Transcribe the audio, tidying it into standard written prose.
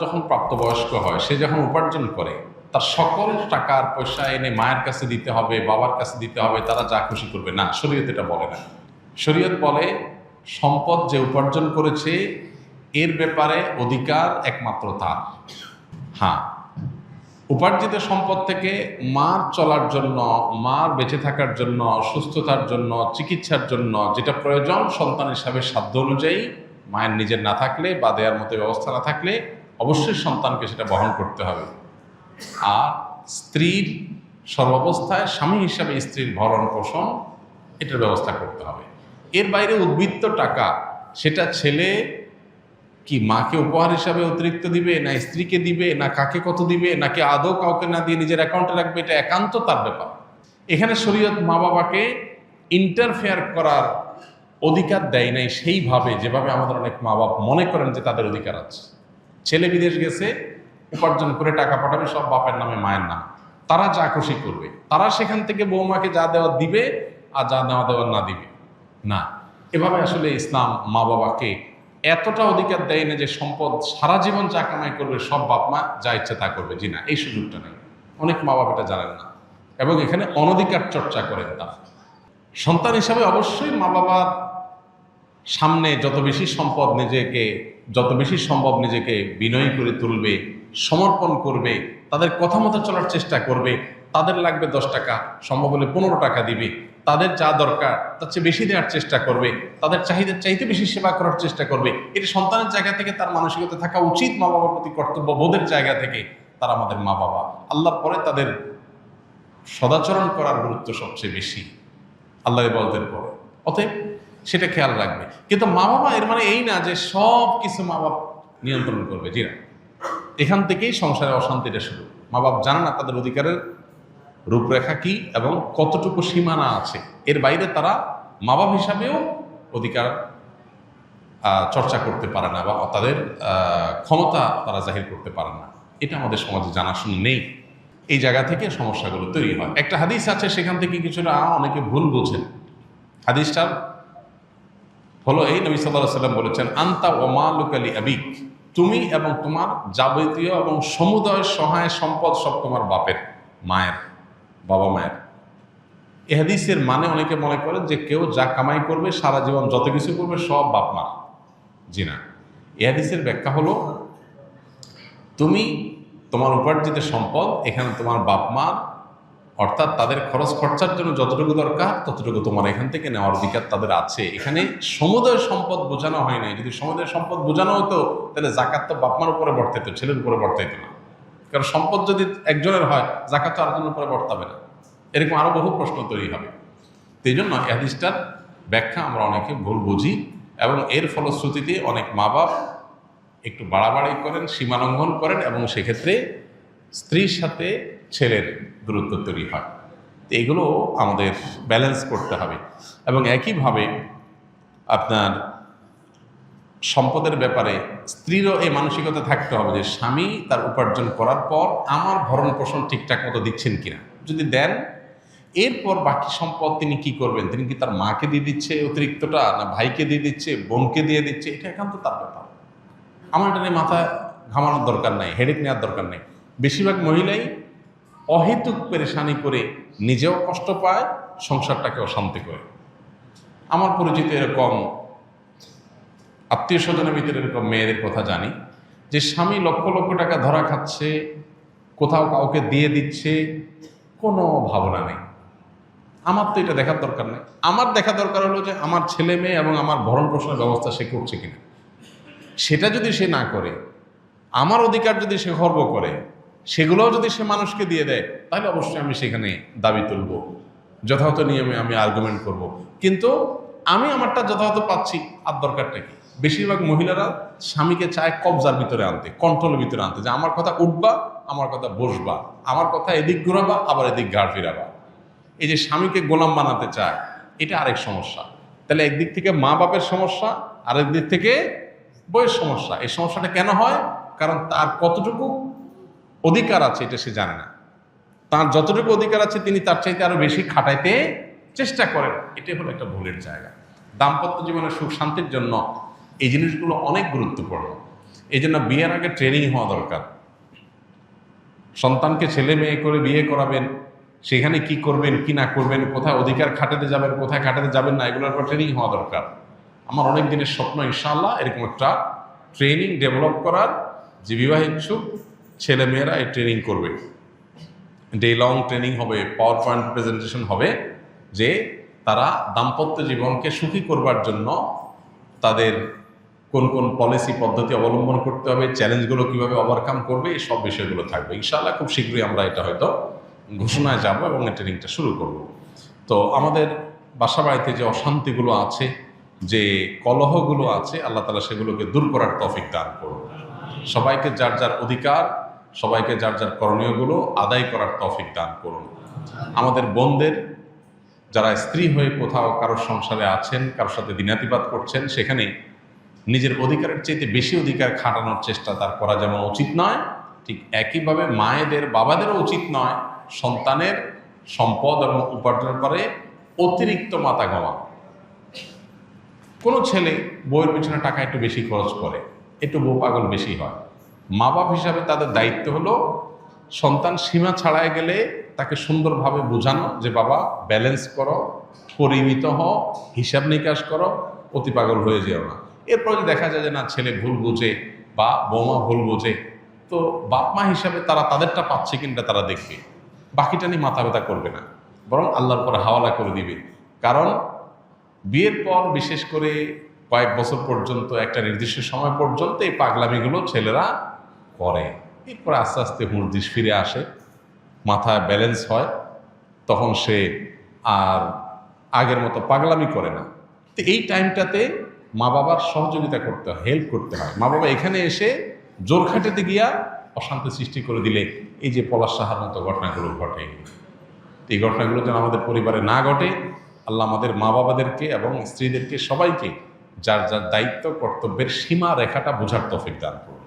যখন প্রাপ্তবয়স্ক হয়, সে যখন উপার্জন করে, তার সকল টাকার পয়সা এনে মায়ের কাছে দিতে হবে, বাবার কাছে দিতে হবে, তারা যা খুশি করবে না। শরীয়ত এটা বলে না। শরীয়ত বলে সম্পদ যে উপার্জন করেছে এর ব্যাপারে অধিকার একমাত্র তার। হ্যাঁ, উপার্জিত সম্পদ থেকে মার চলার জন্য, মার বেঁচে থাকার জন্য, সুস্থতার জন্য, চিকিৎসার জন্য যেটা প্রয়োজন সন্তান হিসাবে সাধ্য অনুযায়ী, মায়ের নিজের না থাকলে বা দেওয়ার মতো ব্যবস্থা না থাকলে অবশ্যই সন্তানকে সেটা বহন করতে হবে। আর স্ত্রীর সর্বাবস্থায় স্বামী হিসাবে স্ত্রীর ভরণ পোষণ এটার ব্যবস্থা করতে হবে। এর বাইরে উদ্বৃত্ত টাকা সেটা ছেলে কি মাকে উপহার হিসাবে অতিরিক্ত দিবে, না স্ত্রীকে দিবে, না কাকে কত দিবে, নাকি আদৌ কাউকে না দিয়ে নিজের অ্যাকাউন্টে রাখবে, এটা একান্ত তার ব্যাপার। এখানে শরীয়ত মা বাবাকে ইন্টারফেয়ার করার অধিকার দেয় নাই সেইভাবে যেভাবে আমাদের অনেক মা বাবা মনে করেন যে তাদের অধিকার আছে। ছেলে বিদেশ গেছে, উপার্জন করে টাকা পাঠাবে সব বাপের নামে মায়ের নামে, তারা যা খুশি করবে, তারা সেখান থেকে বৌমাকে যা দেওয়া দিবে আর যা নেওয়া দেওয়ার না দিবে না। এভাবে আসলে ইসলাম মা বাবাকে এতটা অধিকার দেয় না যে সম্পদ সারা জীবন যা কামাই করবে সব বাপ মা যা ইচ্ছে তা করবে। জি না, এই সুযোগটা নেই। অনেক মা বাবা এটা জানেন না এবং এখানে অনধিকার চর্চা করেন তারা। সন্তান হিসাবে অবশ্যই মা বাবার সামনে যত বেশি সম্ভব নিজেকে বিনয়ী করে তুলবে, সমর্পণ করবে, তাদের কথা মতো চলার চেষ্টা করবে। তাদের লাগবে 10 টাকা, সম্ভব হলে 15 টাকা দিবে। তাদের যা দরকার তার চেয়ে বেশি দেওয়ার চেষ্টা করবে, তাদের চাহিদার চাইতে বেশি সেবা করার চেষ্টা করবে। এটা সন্তানের জায়গা থেকে তার মানসিকতা থাকা উচিত। মা বাবার প্রতি কর্তব্য বোধের জায়গা থেকে তারা আমাদের মা বাবা। আল্লাহর পরে তাদের সদাচরণ করার গুরুত্ব সবচেয়ে বেশি আল্লাহ বলদের পরে, অতএব সেটা খেয়াল রাখবে। কিন্তু মা বাবা এর মানে এই না যে সব কিছু মা বাপ নিয়ন্ত্রণ করবে। জি না, এখান থেকেই সংসারে অশান্তিটা শুরু। মা বাপ জানে না তাদের অধিকারের রূপরেখা কি এবং কতটুকু সীমানা আছে। এর বাইরে তারা মা বাপ হিসাবেও অধিকার চর্চা করতে পারে না বা তাদের ক্ষমতা তারা জাহির করতে পারে না। এটা আমাদের সমাজে জানাশোনা নেই। এই জায়গা থেকে সমস্যাগুলো তৈরি হয়। একটা হাদিস আছে, সেখান থেকে কিছুটা অনেকে ভুল বোঝেন। হাদিসটার হলো এই, নবী সাল্লাল্লাহু আলাইহি ওয়াসাল্লাম বলেছেন, আনতা ওয়া মালুকা লি আবিক, তুমি এবং তোমার যাবতীয় এবং সমুদয় সহায় সম্পদ সব তোমার বাপের, মায়ের, বাবা মায়ের। এই হাদিসের মানে অনেকে মনে করেন যে কেউ যা কামাই করবে সারা জীবন যত কিছু করবে সব বাপ মার। জি না, এই হাদিসের ব্যাখ্যা হলো তুমি তোমার উপার্জিত সম্পদ এখানে তোমার বাপ মার, অর্থাৎ তাদের খরচ খরচার জন্য যতটুকু দরকার ততটুকু তোমার এখান থেকে নেওয়ার অধিকার তাদের আছে। এখানে সমুদয় সম্পদ বোঝানো হয় নাই। যদি সমুদয় সম্পদ বোঝানো হতো তাহলে জাকাত তো বাপমার উপরে বর্তাইত, ছেলের উপরে বর্তাইত না। কারণ সম্পদ যদি একজনের হয়, জাকাত তো আরেকজনের উপরে বর্তাবে না। এরকম আরো বহু প্রশ্ন তৈরি হবে। এই জন্য এই হাদিসটার ব্যাখ্যা আমরা অনেকে ভুল বুঝি এবং এর ফলশ্রুতিতে অনেক মা বাপ একটু বাড়াবাড়ি করেন, সীমালঙ্ঘন করেন এবং সেক্ষেত্রে স্ত্রীর সাথে ছেলের দূরত্ব তৈরি হয়। তো এগুলো আমাদের ব্যালেন্স করতে হবে। এবং একইভাবে আপনার সম্পদের ব্যাপারে স্ত্রীরও এই মানসিকতা থাকতে হবে যে স্বামী তার উপার্জন করার পর আমার ভরণ পোষণ ঠিকঠাক মতো দিচ্ছেন কিনা। যদি দেন, এরপর বাকি সম্পদ তিনি কি করবেন, তিনি কি তার মাকে দিয়ে দিচ্ছে অতিরিক্তটা, না ভাইকে দিয়ে দিচ্ছে, বোনকে দিয়ে দিচ্ছে, এটা একান্ত তার ব্যাপার। আমার এটা নিয়ে মাথা ঘামানোর দরকার নাই, হেডেক নেওয়ার দরকার নেই। বেশিরভাগ মহিলাই অহেতুক পেরেশানি করে নিজেও কষ্ট পায়, সংসারটাকে অশান্তি করে। আমার পরিচিত এরকম আত্মীয় স্বজনের ভিতরে এরকম মেয়েদের কথা জানি যে স্বামী লক্ষ লক্ষ টাকা ধরা খাচ্ছে, কোথাও কাউকে দিয়ে দিচ্ছে, কোনো ভাবনা নেই। আমার তো এটা দেখার দরকার নেই। আমার দেখা দরকার হলো যে আমার ছেলে মেয়ে এবং আমার ভরণ পোষণের ব্যবস্থা সে করছে কিনা। সেটা যদি সে না করে, আমার অধিকার যদি সে খর্ব করে, সেগুলোও যদি সে মানুষকে দিয়ে দেয়, তাহলে অবশ্যই আমি সেখানে দাবি তুলব, যথাযথ নিয়মে আমি আর্গুমেন্ট করব। কিন্তু আমি আমারটা যথাযথ পাচ্ছি, আর দরকারটা কি? বেশিরভাগ মহিলারা স্বামীকে চায় কবজার ভিতরে আনতে, কন্ট্রোলের ভিতরে আনতে, যে আমার কথা উঠবা, আমার কথা বসবা, আমার কথা এদিক ঘুরাবা, আবার এদিক ঘাড় ফিরাবা। এই যে স্বামীকে গোলাম বানাতে চায়, এটা আরেক সমস্যা। তাহলে একদিক থেকে মা বাপের সমস্যা, আরেক দিক থেকে বইয়ের সমস্যা। এই সমস্যাটা কেন হয়? কারণ তার কতটুকু অধিকার আছে এটা সে জানে না। তার যতটুকু অধিকার আছে তিনি তার চাইতে আরো বেশি খাটাইতে চেষ্টা করেন। এটাই হলো একটা ভুলের জায়গা। দাম্পত্য জীবনের সুখ শান্তির জন্য এই জিনিসগুলো অনেক গুরুত্বপূর্ণ। এই জন্য বিয়ের আগে ট্রেনিং হওয়া দরকার। সন্তানকে ছেলে মেয়ে করে বিয়ে করাবেন, সেখানে কি করবেন কি না করবেন, কোথায় অধিকার খাটাতে যাবেন কোথায় খাটাতে যাবেন না, এগুলোর উপর ট্রেনিং হওয়া দরকার। আমার অনেক দিনের স্বপ্ন ইনশাআল্লাহ এরকম একটা ট্রেনিং ডেভেলপ করার, যে বিবাহ ইচ্ছুক ছেলে মেয়েরা এই ট্রেনিং করবে। ডে লং ট্রেনিং হবে, পাওয়ার পয়েন্ট প্রেজেন্টেশন হবে, যে তারা দাম্পত্য জীবনকে সুখী করবার জন্য তাদের কোন কোন পলিসি পদ্ধতি অবলম্বন করতে হবে, চ্যালেঞ্জগুলো কীভাবে ওভারকাম করবে, এই সব বিষয়গুলো থাকবে ইনশাআল্লাহ। খুব শীঘ্রই আমরা এটা হয়তো ঘোষণায় যাব এবং এই ট্রেনিংটা শুরু করব। তো আমাদের বাসা বাড়িতে যে অশান্তিগুলো আছে, যে কলহগুলো আছে, আল্লাহ তাআলা সেগুলোকে দূর করার তৌফিক দান করুন। সবাইকে যার যার অধিকার, সবাইকে যার যার করণীয়গুলো আদায় করার তৌফিক দান করুন। আমাদের বোনদের যারা স্ত্রী হয়ে কোথাও কারোর সংসারে আছেন, কারোর সাথে দিনাতিপাত করছেন, সেখানে নিজের অধিকারের চাইতে বেশি অধিকার খাটানোর চেষ্টা তার করা যেমন উচিত নয়, ঠিক একইভাবে মায়েদের বাবাদেরও উচিত নয় সন্তানের সম্পদ এবং উপার্জন করে অতিরিক্ত মাথা ঘামা। কোনো ছেলে বউয়ের পিছনে টাকা একটু বেশি খরচ করে, একটু বউ পাগল বেশি হয়। মা বাপ হিসাবে তাদের দায়িত্ব হলো সন্তান সীমা ছাড়ায় গেলে তাকে সুন্দরভাবে বোঝানো যে বাবা ব্যালেন্স করো, পরিমিত হও, হিসাব নিকাশ করো, অতি পাগল হয়ে যেও না। এরপর যদি দেখা যায় যে না ছেলে ভুল বোঝে বা বৌমা ভুল বোঝে, তো বাপ মা হিসাবে তারা তাদেরটা পাচ্ছে কিনা তারা দেখবে, বাকিটা নিয়ে মাথা ব্যথা করবে না, বরং আল্লাহর পরে হাওয়ালা করে দিবে। কারণ বিয়ের পর বিশেষ করে কয়েক বছর পর্যন্ত, একটা নির্দিষ্ট সময় পর্যন্ত এই পাগলামিগুলো ছেলেরা করে। এরপর আস্তে আস্তে হুঁশ ফিরে আসে, মাথায় ব্যালেন্স হয়, তখন সে আর আগের মতো পাগলামি করে না। তো এই টাইমটাতে মা বাবার সহযোগিতা করতে হয়, হেল্প করতে হয়। মা বাবা এখানে এসে জোর খাটাতে গিয়া অশান্তি সৃষ্টি করে দিলে এই যে পলাশ সাহার মতো ঘটনাগুলো ঘটে, এই ঘটনাগুলো যেন আমাদের পরিবারে না ঘটে, আল্লাহ আমাদের মা বাবাদেরকে এবং স্ত্রীদেরকে সবাইকে যার যার দায়িত্ব কর্তব্যের সীমা রেখাটা বোঝার তৌফিক দান করুন।